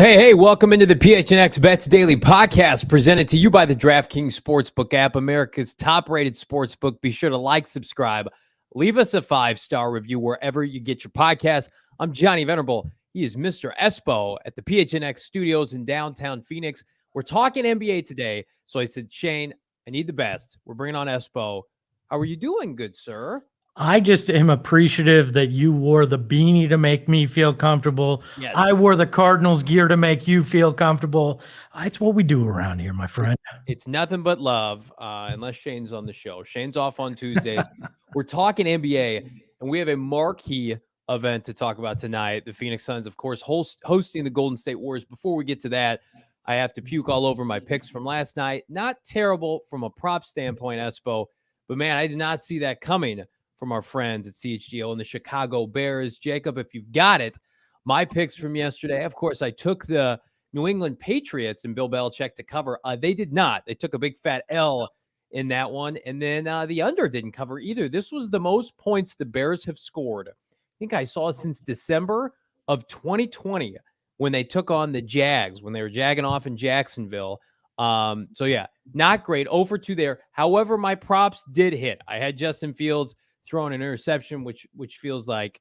Hey, welcome into the PHNX Bets Daily Podcast, presented to you by the DraftKings Sportsbook app, America's top-rated sportsbook. Be sure to like, subscribe, leave us a 5-star review wherever you get your podcast. I'm Johnny Venerable. He is Mr. Espo at the PHNX studios in downtown Phoenix. We're talking NBA today, so I said, Shane, I need the best. We're bringing on Espo. How are you doing, good sir? I just am appreciative that you wore the beanie to make me feel comfortable. Yes. I wore the Cardinals gear to make you feel comfortable. It's what we do around here, my friend. It's nothing but love, unless Shane's on the show. Shane's off on Tuesdays. We're talking NBA, and we have a marquee event to talk about tonight. The Phoenix Suns, of course, hosting the Golden State Warriors. Before we get to that, I have to puke all over my picks from last night. Not terrible from a prop standpoint, Espo, but man, I did not see that coming from our friends at CHGO and the Chicago Bears. Jacob, if you've got it, my picks from yesterday, of course, I took the New England Patriots and Bill Belichick to cover. They did not. They took a big fat L in that one. And then the under didn't cover either. This was the most points the Bears have scored. I think I saw since December of 2020 when they took on the Jags, when they were jagging off in Jacksonville. So, yeah, not great. 0-for-2 there. However, my props did hit. I had Justin Fields throwing an interception, which feels like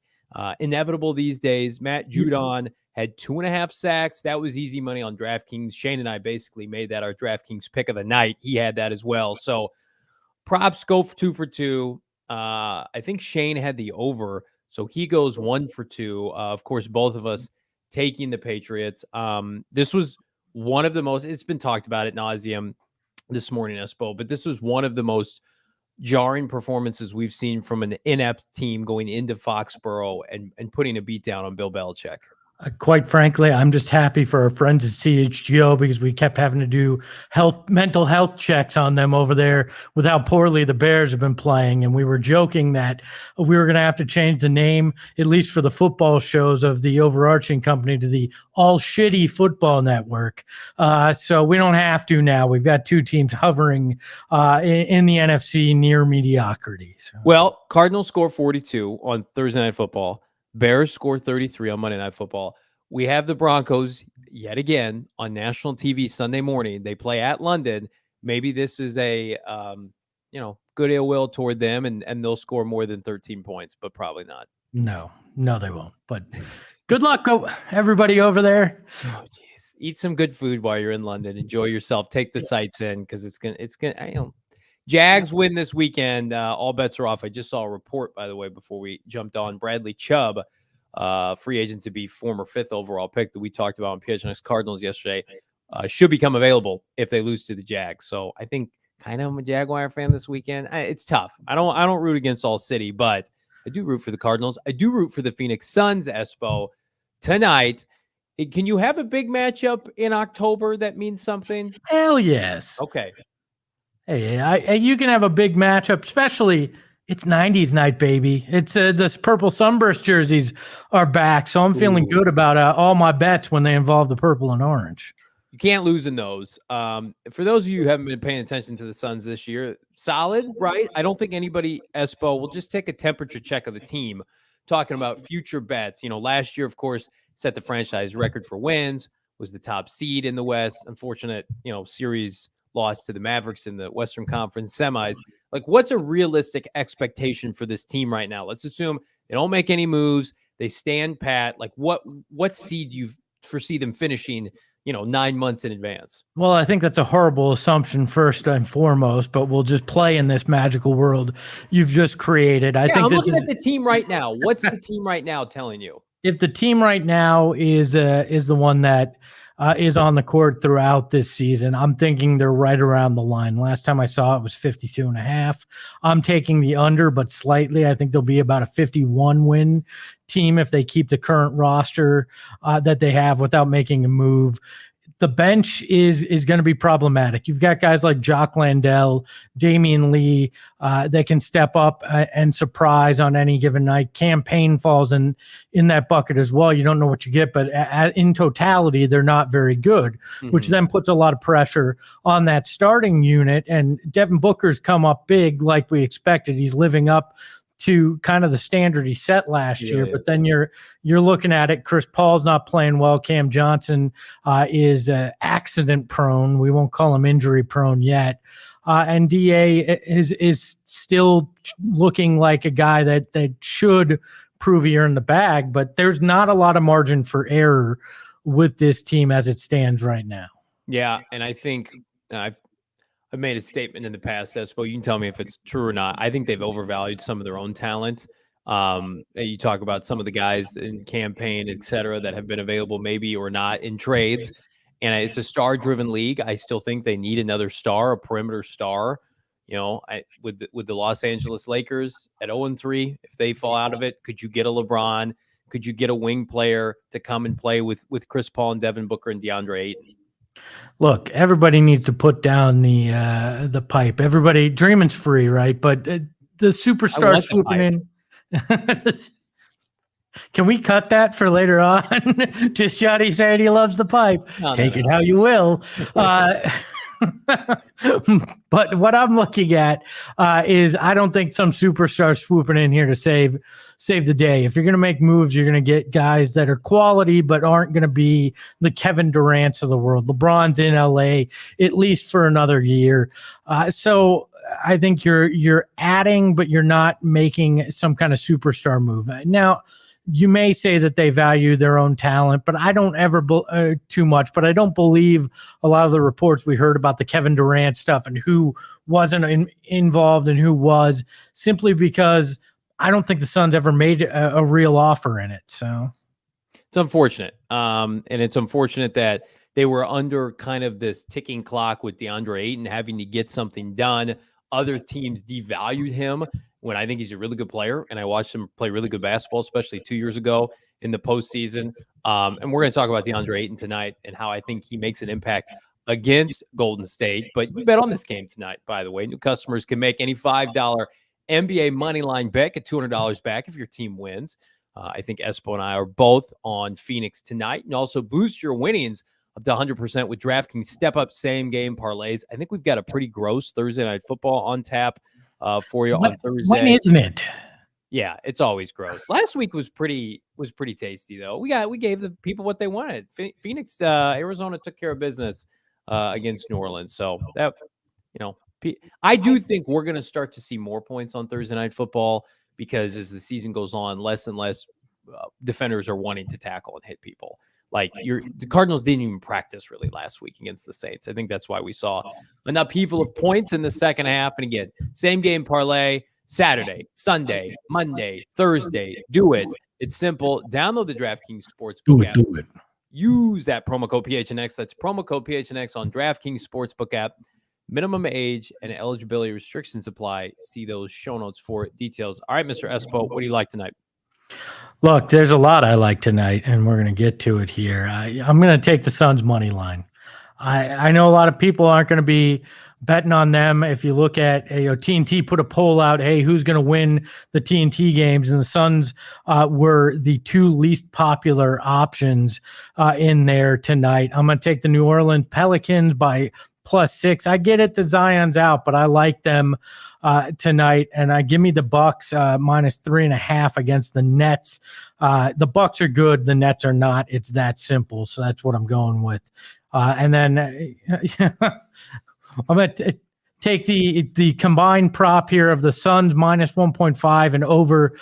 inevitable these days. Matt Judon had 2.5 sacks. That was easy money on DraftKings. Shane and I basically made that our DraftKings pick of the night. He had that as well. So props go for 2-for-2. I think Shane had the over, so he goes 1-for-2. Of course, both of us taking the Patriots. This was one of the most, it's been talked about ad nauseum this morning, Espo, but this was one of the most jarring performances we've seen from an inept team going into Foxborough and putting a beat down on Bill Belichick. Quite frankly, I'm just happy for our friends at CHGO because we kept having to do mental health checks on them over there with how poorly the Bears have been playing. And we were joking that we were going to have to change the name, at least for the football shows, of the overarching company to the All Shitty Football Network. So we don't have to now. We've got two teams hovering in the NFC near mediocrity. So. Well, Cardinals score 42 on Thursday Night Football. Bears score 33 on Monday Night Football. We have the Broncos yet again on national TV Sunday morning. They play at London. Maybe this is a, good ill will toward them, and they'll score more than 13 points, but probably not. No, they won't. But good luck, everybody over there. Oh, geez. Eat some good food while you're in London. Enjoy yourself. Take the sights in because it's gonna. Jags win this weekend. All bets are off. I just saw a report, by the way, before we jumped on. Bradley Chubb, free agent to be former 5th overall pick that we talked about on PHNX Cardinals yesterday, should become available if they lose to the Jags. So I think kind of I'm a Jaguar fan this weekend. It's tough. I don't root against all city, but I do root for the Cardinals. I do root for the Phoenix Suns, Espo, tonight. Can you have a big matchup in October that means something? Hell yes. Okay. Hey, you can have a big matchup, especially it's 90s night, baby. It's this purple sunburst jerseys are back, so I'm feeling good about all my bets when they involve the purple and orange. You can't lose in those. For those of you who haven't been paying attention to the Suns this year, solid, right? I don't think anybody, Espo, will just take a temperature check of the team, talking about future bets. Last year, of course, set the franchise record for wins, was the top seed in the West. Unfortunate, series lost to the Mavericks in the Western Conference semis. Like, what's a realistic expectation for this team right now? Let's assume they don't make any moves. They stand pat. Like, what seed do you foresee them finishing, 9 months in advance. Well, I think that's a horrible assumption first and foremost, but we'll just play in this magical world you've just created. I think I'm looking at the team right now. What's the team right now telling you? If the team right now is the one that is on the court throughout this season, I'm thinking they're right around the line. Last time I saw it was 52.5. I'm taking the under, but slightly. I think they'll be about a 51 win team if they keep the current roster that they have without making a move. The bench is going to be problematic. You've got guys like Jock Landell, Damian Lee that can step up and surprise on any given night. Cam Payne falls in that bucket as well. You don't know what you get, but in totality, they're not very good, which then puts a lot of pressure on that starting unit. And Devin Booker's come up big like we expected. He's living up to kind of the standard he set last year, but then you're looking at it. Chris Paul's not playing well. Cam Johnson is accident prone. We won't call him injury prone yet. And DA is still looking like a guy that should prove a year in the bag, but there's not a lot of margin for error with this team as it stands right now. Yeah, and I think I've made a statement in the past, Espo. You can tell me if it's true or not. I think they've overvalued some of their own talent. You talk about some of the guys in campaign, et cetera, that have been available maybe or not in trades. And it's a star-driven league. I still think they need another star, a perimeter star. With the Los Angeles Lakers at 0-3, if they fall out of it, could you get a LeBron? Could you get a wing player to come and play with Chris Paul and Devin Booker and DeAndre Ayton? Look, everybody needs to put down the pipe. Everybody, dreaming's free, right? But the superstar swooping in. Can we cut that for later on? Just Johnny saying he loves the pipe. Take it how you will. But what I'm looking at is I don't think some superstar swooping in here to save the day. If you're going to make moves, you're going to get guys that are quality but aren't going to be the Kevin Durant's of the world. LeBron's in LA at least for another year. So I think you're adding, but you're not making some kind of superstar move. Now, you may say that they value their own talent, but I don't ever too much. But I don't believe a lot of the reports we heard about the Kevin Durant stuff and who wasn't involved and who was, simply because I don't think the Suns ever made a real offer in it. So it's unfortunate. And it's unfortunate that they were under kind of this ticking clock with DeAndre Ayton having to get something done. Other teams devalued him when I think he's a really good player. And I watched him play really good basketball, especially 2 years ago in the postseason. And we're going to talk about DeAndre Ayton tonight and how I think he makes an impact against Golden State. But you bet on this game tonight, by the way. New customers can make any $5 NBA money line bet, get $200 back if your team wins. I think Espo and I are both on Phoenix tonight. And also boost your winnings up to 100% with DraftKings step-up same-game parlays. I think we've got a pretty gross Thursday Night Football on tap for you on Thursday. When isn't it? Yeah, it's always gross. Last week was pretty tasty, though. We gave the people what they wanted. Phoenix, Arizona took care of business against New Orleans. So that, I do think we're going to start to see more points on Thursday Night Football because as the season goes on, less and less defenders are wanting to tackle and hit people. Like the Cardinals didn't even practice really last week against the Saints. I think that's why we saw an upheaval of points in the second half. And again, same game parlay, Saturday, Sunday, Monday, Thursday. Do it. It's simple. Download the DraftKings Sportsbook app. Do it. Use that promo code PHNX. That's promo code PHNX on DraftKings Sportsbook app. Minimum age and eligibility restrictions apply. See those show notes for details. All right, Mr. Espo, what do you like tonight? Look, there's a lot I like tonight, and we're going to get to it here. I'm going to take the Suns money line. I know a lot of people aren't going to be betting on them. If you look at TNT put a poll out, hey, who's going to win the TNT games? And the Suns were the two least popular options in there tonight. I'm going to take the New Orleans Pelicans by +6. I get it, the Zion's out, but I like them tonight, and I give me the Bucks -3.5 against the Nets. The Bucks are good, the Nets are not. It's that simple. So that's what I'm going with. And then I'm going to take the combined prop here of the Suns -1.5 and over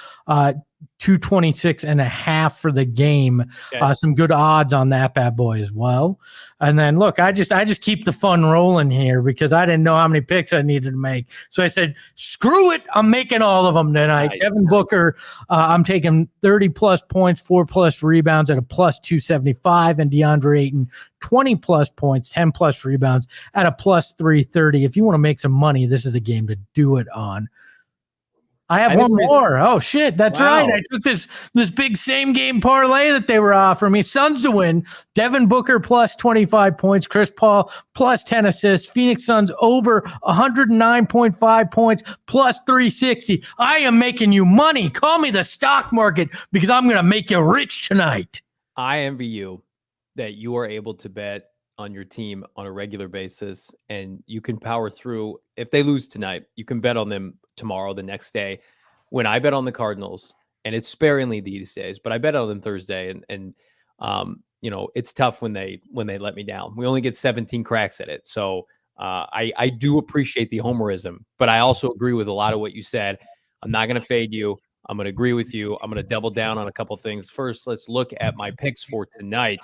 226.5 for the game. Okay. Some good odds on that bad boy as well. And then look, I just keep the fun rolling here because I didn't know how many picks I needed to make. So I said, screw it. I'm making all of them tonight. Nice. Devin Booker, I'm taking 30 plus points, 4 plus rebounds at a plus 275, and DeAndre Ayton, 20 plus points, 10 plus rebounds at a plus 330. If you want to make some money, this is a game to do it on. I have one more. Oh shit, that's right. I took this big same game parlay that they were offering me. Suns to win. Devin Booker plus 25 points. Chris Paul plus 10 assists. Phoenix Suns over 109.5 points plus 360. I am making you money. Call me the stock market because I'm gonna make you rich tonight. I envy you that you are able to bet on your team on a regular basis and you can power through. If they lose tonight, you can bet on them tomorrow, the next day. When I bet on the Cardinals, and it's sparingly these days, but I bet on them Thursday, and you know, it's tough when they let me down. We only get 17 cracks at it. So I do appreciate the homerism, but I also agree with a lot of what you said. I'm not going to fade you. I'm going to agree with you. I'm going to double down on a couple things. First, let's look at my picks for tonight.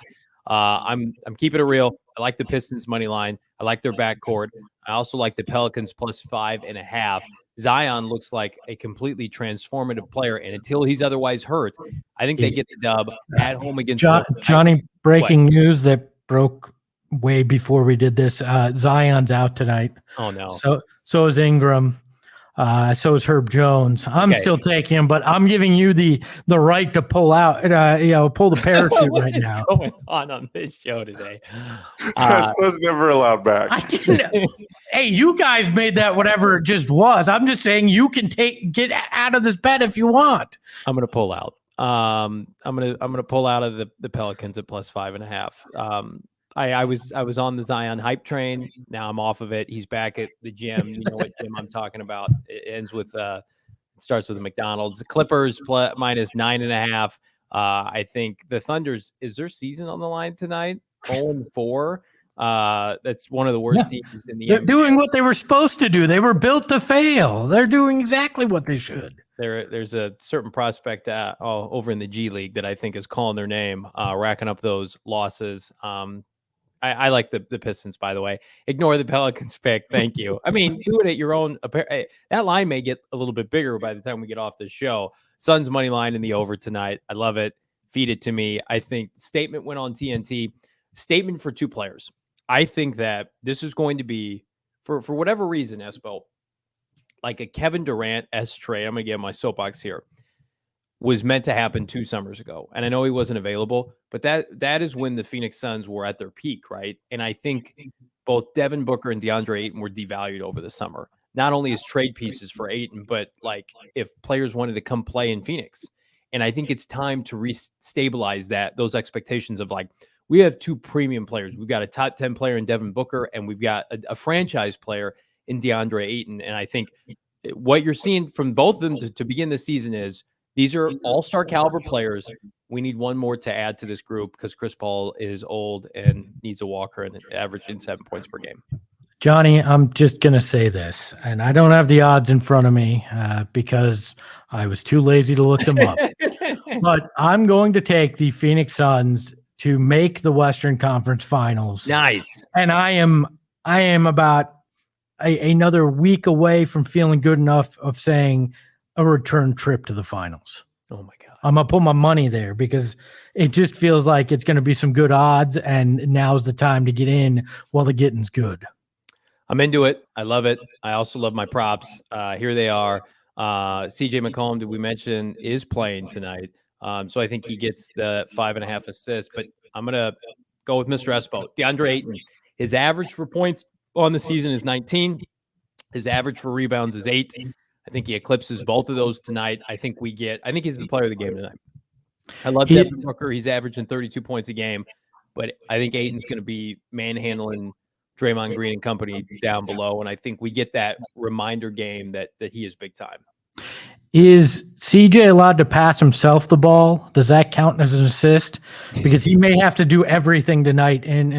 I'm keeping it real. I like the Pistons money line. I like their backcourt. I also like the Pelicans plus 5.5. Zion looks like a completely transformative player, and until he's otherwise hurt, I think they get the dub at home against Johnny. Breaking news that broke way before we did this. Zion's out tonight. Oh no! So is Ingram. So is Herb Jones. I'm still taking him, but I'm giving you the right to pull out, pull the parachute right now. What's going on this show today? That was never allowed back. I didn't. Hey, you guys made that whatever it just was. I'm just saying you can get out of this bet if you want. I'm gonna pull out. I'm gonna pull out of the Pelicans at plus 5.5. I was on the Zion hype train. Now I'm off of it. He's back at the gym. You know what gym I'm talking about. It ends with it starts with a McDonald's. The Clippers minus 9.5. I think the Thunder's, is their season on the line tonight? 0-4. That's one of the worst teams in the They're NBA. doing what they were supposed to do. They were built to fail. They're doing exactly what they should. There's a certain prospect over in the G League that I think is calling their name, racking up those losses. I like the Pistons, by the way. Ignore the Pelicans pick. Thank you. I mean, do it at your own. That line may get a little bit bigger by the time we get off this show. Suns money line in the over tonight. I love it. Feed it to me. I think statement went on TNT. Statement for two players. I think that this is going to be, for whatever reason, Espo, like a Kevin Durant-esque trade. I'm going to get my soapbox here. Was meant to happen 2 summers ago. And I know he wasn't available, but that is when the Phoenix Suns were at their peak, right? And I think both Devin Booker and DeAndre Ayton were devalued over the summer. Not only as trade pieces for Ayton, but like if players wanted to come play in Phoenix. And I think it's time to restabilize those expectations of like, we have 2 premium players. We've got a top 10 player in Devin Booker, and we've got a franchise player in DeAndre Ayton. And I think what you're seeing from both of them to begin the season is, these are all-star caliber players. We need one more to add to this group because Chris Paul is old and needs a walker and averaging 7 points per game. Johnny, I'm just going to say this, and I don't have the odds in front of me because I was too lazy to look them up. But I'm going to take the Phoenix Suns to make the Western Conference Finals. Nice. And I am about another week away from feeling good enough of saying a return trip to the finals. Oh my God. I'm going to put my money there because it just feels like it's going to be some good odds, and now's the time to get in while the getting's good. I'm into it. I love it. I also love my props. Here they are. CJ McCollum, did we mention, is playing tonight. So I think he gets the 5.5 assists, but I'm going to go with Mr. Espo. DeAndre Ayton, his average for points on the season is 19. His average for rebounds is 8. I think he eclipses both of those tonight. I think he's the player of the game tonight. I love Devin Booker. He's averaging 32 points a game, but I think Ayton's going to be manhandling Draymond Green and company down below. And I think we get that reminder game that he is big time. Is CJ allowed to pass himself the ball? Does that count as an assist? Because he may have to do everything tonight in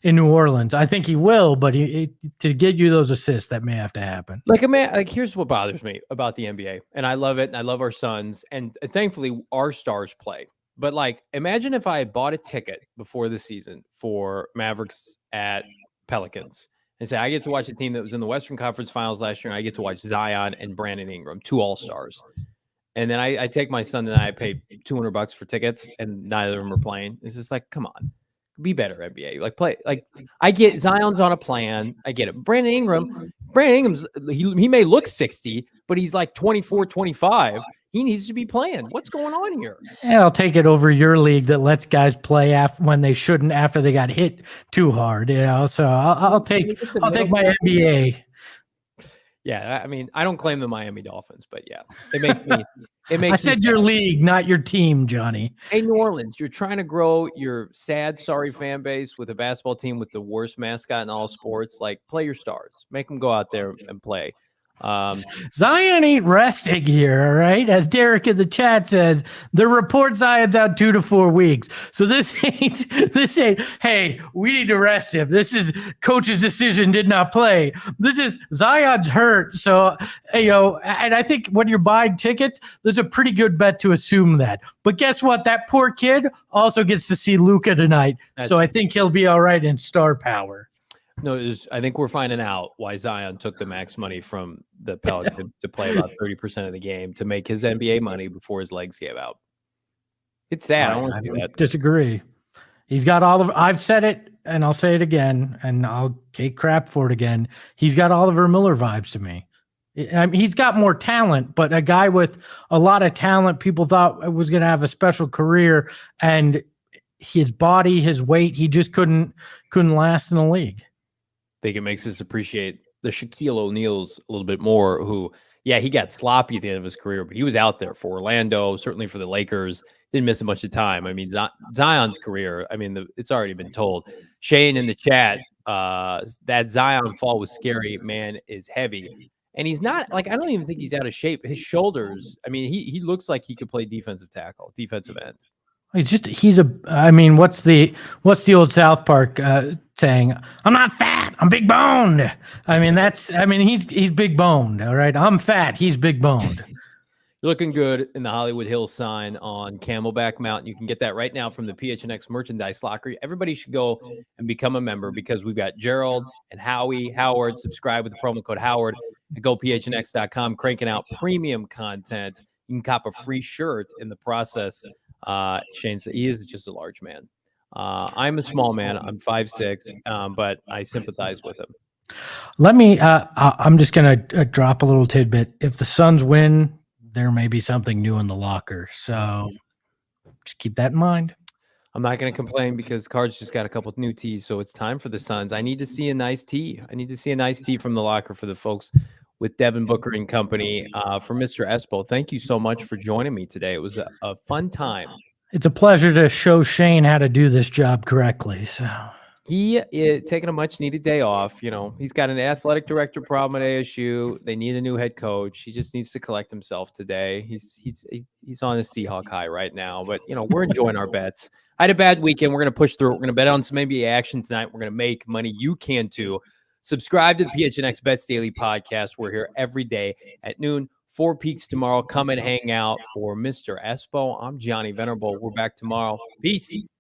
New Orleans. I think he will, but to get you those assists, that may have to happen. Like here's what bothers me about the NBA, and I love it, and I love our Suns, and thankfully our stars play. But like, imagine if I had bought a ticket before the season for Mavericks at Pelicans and say I get to watch a team that was in the Western Conference Finals last year, and I get to watch Zion and Brandon Ingram, 2 All-Stars. And then I take my son and I paid $200 for tickets, and neither of them are playing. It's just like, come on, be better, NBA. Like, play. Like, I get Zion's on a plan. I get it. Brandon Ingram's he may look 60, but he's like 24, 25. He needs to be playing. What's going on here? Yeah, I'll take it over your league that lets guys play when they shouldn't after they got hit too hard. So I'll take my NBA. Yeah, I mean, I don't claim the Miami Dolphins, but yeah, it makes me. I said your league, not your team, Johnny. Hey, New Orleans, you're trying to grow your sad, sorry fan base with a basketball team with the worst mascot in all sports. Like, play your stars, make them go out there and play. Zion ain't resting here, all right? As Derek in the chat says, the report Zion's out 2 to 4 weeks. So this ain't, hey, we need to rest him. This is coach's decision, did not play. This is Zion's hurt. So, and I think when you're buying tickets, there's a pretty good bet to assume that. But guess what? That poor kid also gets to see Luka tonight. So I think he'll be all right in star power. No, I think we're finding out why Zion took the max money from the Pelicans to play about 30% of the game to make his NBA money before his legs gave out. It's sad. I don't want to see that. Disagree. He's got I've said it and I'll say it again and I'll take crap for it again. He's got Oliver Miller vibes to me. He's got more talent, but a guy with a lot of talent, people thought was going to have a special career, and his body, his weight, he just couldn't last in the league. I think it makes us appreciate the Shaquille O'Neals a little bit more, who, yeah, he got sloppy at the end of his career, but he was out there for Orlando, certainly for the Lakers, didn't miss a bunch of time. I mean, Zion's career, I mean, it's already been told. Shane in the chat, that Zion fall was scary, man, is heavy. And he's not, like, I don't even think he's out of shape. His shoulders, I mean, he looks like he could play defensive tackle, defensive end. I mean, what's the old South Park saying? I'm not fat, I'm big boned. I mean, he's big boned. All right. I'm fat. He's big boned. You're looking good in the Hollywood Hills sign on Camelback Mountain. You can get that right now from the PHNX merchandise locker. Everybody should go and become a member, because we've got Gerald and Howard. Subscribe with the promo code Howard and go PHNX.com, cranking out premium content. You can cop a free shirt in the process. Shane said he is just a large man. I'm a small man. I'm 5'6", but I sympathize with him. Let me, I'm just going to drop a little tidbit. If the Suns win, there may be something new in the locker. So just keep that in mind. I'm not going to complain because Cards just got a couple of new tees. So it's time for the Suns. I need to see a nice tee. I need to see a nice tee from the locker for the folks with Devin Booker and company. For Mr. Espo, thank you so much for joining me today. It was a fun time. It's a pleasure to show Shane how to do this job correctly. So he is taking a much needed day off. You know, he's got an athletic director problem at ASU. They need a new head coach. He just needs to collect himself today. He's on a Seahawk high right now, but you know, we're enjoying our bets. I had a bad weekend. We're going to push through it. We're going to bet on some NBA action tonight. We're going to make money. You can too. Subscribe to the PHNX Bets Daily podcast. We're here every day at noon. 4 Peaks tomorrow. Come and hang out. For Mr. Espo, I'm Johnny Venerable. We're back tomorrow. Peace.